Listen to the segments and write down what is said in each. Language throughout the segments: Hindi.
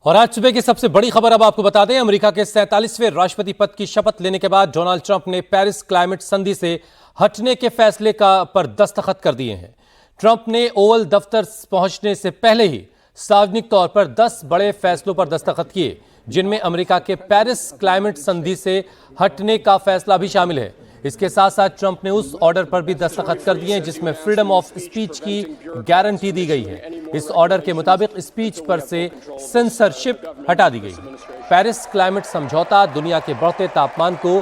और आज सुबह की सबसे बड़ी खबर अब आपको बता दें, अमेरिका के 47वें राष्ट्रपति पद की शपथ लेने के बाद डोनाल्ड ट्रंप ने पेरिस क्लाइमेट संधि से हटने के फैसले पर दस्तखत कर दिए हैं। ट्रंप ने ओवल दफ्तर पहुंचने से पहले ही सार्वजनिक तौर पर 10 बड़े फैसलों पर दस्तखत किए, जिनमें अमेरिका के पेरिस क्लाइमेट संधि से हटने का फैसला भी शामिल है। इसके साथ साथ ट्रंप ने उस ऑर्डर पर भी दस्तखत कर दिए जिसमें फ्रीडम ऑफ स्पीच की गारंटी दी गई है। इस ऑर्डर के मुताबिक स्पीच पर से सेंसरशिप हटा दी गई है। पेरिस क्लाइमेट समझौता दुनिया के बढ़ते तापमान को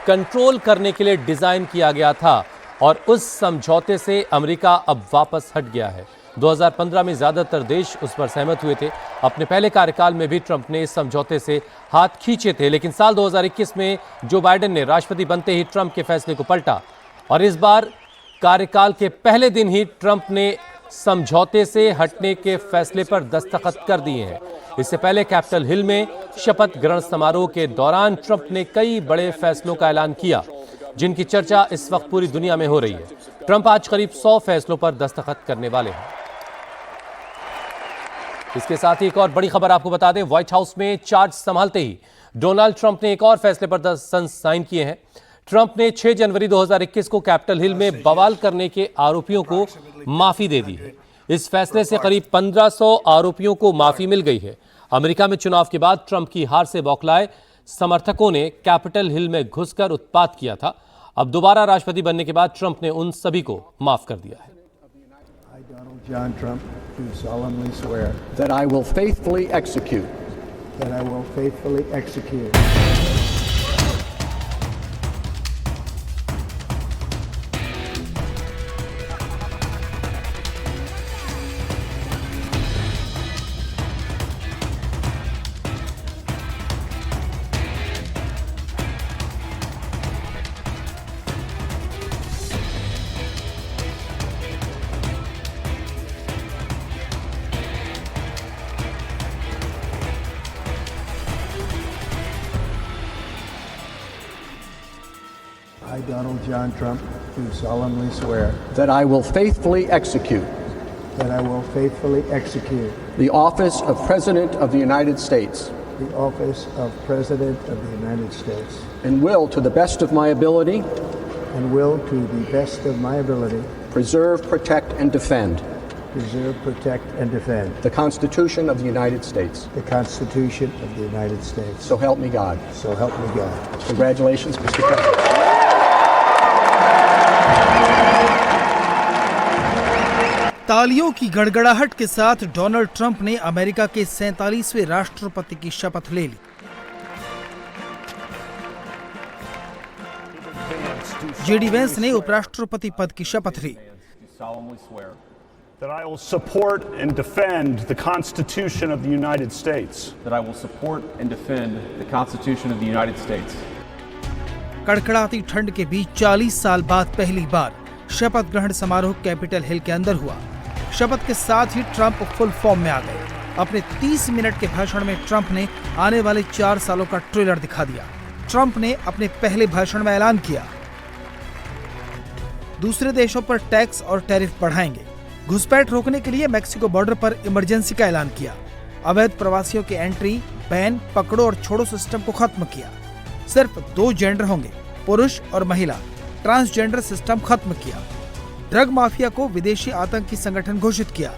कंट्रोल करने के लिए डिजाइन किया गया था और उस समझौते से अमेरिका अब वापस हट गया है। 2015 में ज्यादातर देश उस पर सहमत हुए थे। अपने पहले कार्यकाल में भी ट्रंप ने इस समझौते से हाथ खींचे थे, लेकिन साल 2021 में जो बाइडेन ने राष्ट्रपति बनते ही ट्रंप के फैसले को पलटा और इस बार कार्यकाल के पहले दिन ही ट्रंप ने समझौते से हटने के फैसले पर दस्तखत कर दिए हैं। इससे पहले कैपिटल हिल में शपथ ग्रहण समारोह के दौरान ट्रंप ने कई बड़े फैसलों का ऐलान किया, जिनकी चर्चा इस वक्त पूरी दुनिया में हो रही है। ट्रंप आज करीब 100 फैसलों पर दस्तखत करने वाले हैं। इसके साथ ही एक और बड़ी खबर आपको बता दें, व्हाइट हाउस में चार्ज संभालते ही डोनाल्ड ट्रंप ने एक और फैसले पर साइन किए हैं। ट्रंप ने 6 जनवरी 2021 को कैपिटल हिल में बवाल करने के आरोपियों को माफी दे दी है। इस फैसले से करीब 1500 आरोपियों को माफी मिल गई है। अमेरिका में चुनाव के बाद ट्रंप की हार से बौखलाए समर्थकों ने कैपिटल हिल में घुसकर उत्पात किया था। अब दोबारा राष्ट्रपति बनने के बाद ट्रंप ने उन सभी को माफ कर दिया है। I, Donald John Trump, do solemnly swear that I will faithfully execute I, Donald John Trump, do solemnly swear that I will faithfully execute the office of President of the United States the office of President of the United States and will, to the best of my ability, preserve, protect, and defend the Constitution of the United States. So help me God. Congratulations, Mr. President. तालियों की गड़गड़ाहट के साथ डोनाल्ड ट्रंप ने अमेरिका के 47वें राष्ट्रपति की शपथ ले ली। जेडी वेंस ने उपराष्ट्रपति पद की शपथ ली। That I will support and defend the Constitution of the United States. कड़कड़ाती ठंड के बीच 40 साल बाद पहली बार शपथ ग्रहण समारोह कैपिटल हिल के अंदर हुआ। शपथ के साथ ही ट्रंप फुल फॉर्म में आ गए। अपने 30 मिनट के भाषण में ट्रंप ने आने वाले 4 सालों का ट्रेलर दिखा दिया। ट्रंप ने अपने पहले भाषण में ऐलान किया, दूसरे देशों पर टैक्स और टैरिफ बढ़ाएंगे। घुसपैठ रोकने के लिए मेक्सिको बॉर्डर पर इमरजेंसी का ऐलान किया। अवैध प्रवासियों की एंट्री, बैन, पकड़ो और छोड़ो सिस्टम को खत्म किया। सिर्फ 2 जेंडर होंगे, पुरुष और महिला। ट्रांसजेंडर सिस्टम खत्म किया। ड्रग माफिया को विदेशी आतंकी संगठन घोषित किया।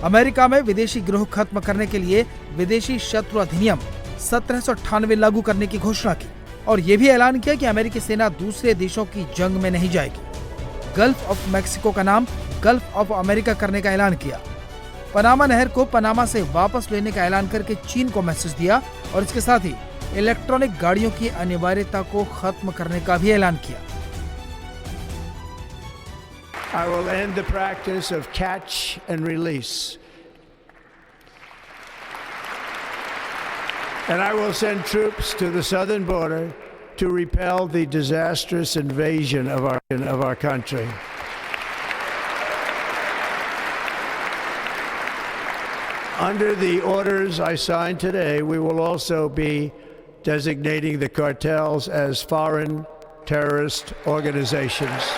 अमेरिका में विदेशी गिरोह खत्म करने के लिए विदेशी शत्रु अधिनियम 1798 लागू करने की घोषणा की और ये भी ऐलान किया कि अमेरिकी सेना दूसरे देशों की जंग में नहीं जाएगी। गल्फ ऑफ मैक्सिको का नाम गल्फ ऑफ अमेरिका करने का ऐलान किया। पनामा नहर को पनामा से वापस लेने का ऐलान करके चीन को मैसेज दिया और इसके साथ ही इलेक्ट्रॉनिक गाड़ियों की अनिवार्यता को खत्म करने का भी ऐलान किया। I will end the practice of catch and release. And I will send troops to the southern border to repel the disastrous invasion of our country. Under the orders I signed today, we will also be designating the cartels as foreign terrorist organizations.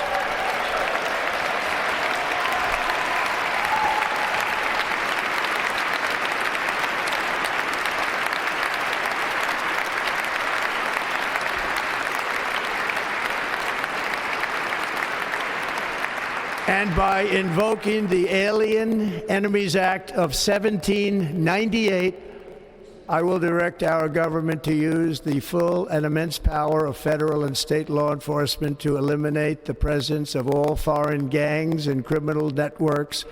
And by invoking the Alien Enemies Act of 1798, I will direct our government to use the full and immense power of federal and state law enforcement to eliminate the presence of all foreign gangs and criminal networks,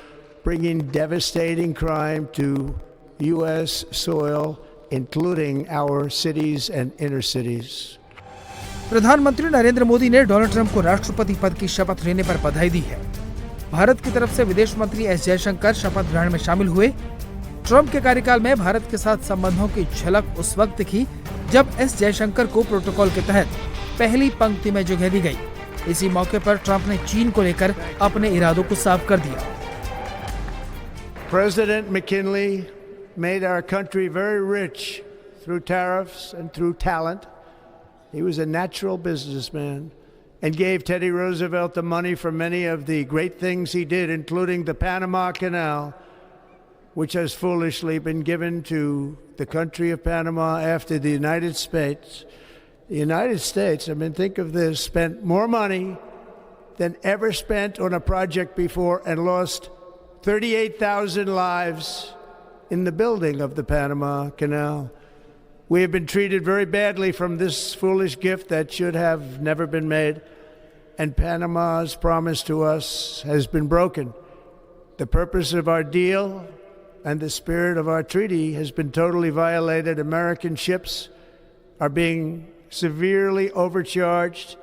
bringing devastating crime to U.S. soil, including our cities and inner cities. प्रधानमंत्री नरेंद्र मोदी ने डोनाल्ड ट्रंप को राष्ट्रपति पद की शपथ लेने पर बधाई दी है। भारत की तरफ से विदेश मंत्री एस जयशंकर शपथ ग्रहण में शामिल हुए। ट्रंप के कार्यकाल में भारत के साथ संबंधों की झलक उस वक्त दिखी जब एस जयशंकर को प्रोटोकॉल के तहत पहली पंक्ति में जगह दी गई। इसी मौके पर ट्रंप ने चीन को लेकर अपने इरादों को साफ कर दिया। President McKinley made our country very rich through tariffs and through talent. He was a natural businessman and gave Teddy Roosevelt the money for many of the great things he did, including the Panama Canal, which has foolishly been given to the country of Panama after the United States. The United States, I mean, think of this, spent more money than ever spent on a project before and lost 38,000 lives in the building of the Panama Canal. We have been treated very badly from this foolish gift that should have never been made, and Panama's promise to us has been broken. The purpose of our deal and the spirit of our treaty has been totally violated. American ships are being severely overcharged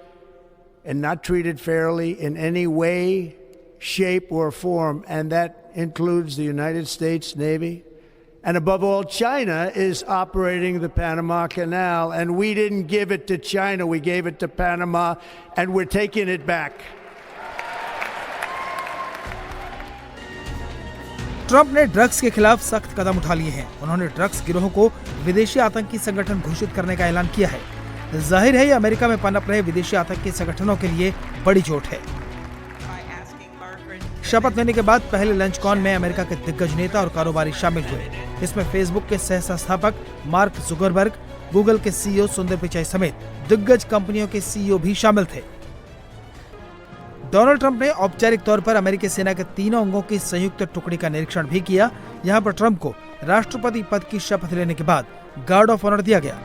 and not treated fairly in any way, shape, or form, and that includes the United States Navy. And above all, China is operating the Panama Canal, and we didn't give it to China, we gave it to Panama, and we're taking it back. Trump ने ड्रग्स के खिलाफ सख्त कदम उठा लिए हैं। उन्होंने ड्रग्स गिरोह को विदेशी आतंकी संगठन घोषित करने का ऐलान किया है। जाहिर है, ये अमेरिका में पनप रहे विदेशी आतंकी संगठनों के लिए बड़ी चोट है। शपथ लेने के बाद पहले लंच कॉन में अमेरिका के दिग्गज नेता और कारोबारी शामिल हुए। इसमें फेसबुक के सह संस्थापक मार्क जुकरबर्ग, गूगल के सीईओ सुंदर पिचाई समेत दिग्गज कंपनियों के सीईओ भी शामिल थे। डोनाल्ड ट्रंप ने औपचारिक तौर पर अमेरिकी सेना के तीनों अंगों की संयुक्त टुकड़ी का निरीक्षण भी किया। यहां पर ट्रंप को राष्ट्रपति पद की शपथ लेने के बाद गार्ड ऑफ ऑनर दिया गया।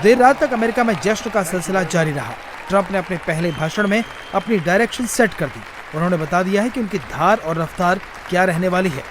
देर रात तक अमेरिका में जश्न का सिलसिला जारी रहा। ट्रंप ने अपने पहले भाषण में अपनी डायरेक्शन सेट कर दी। उन्होंने बता दिया है कि उनकी धार और रफ्तार क्या रहने वाली है।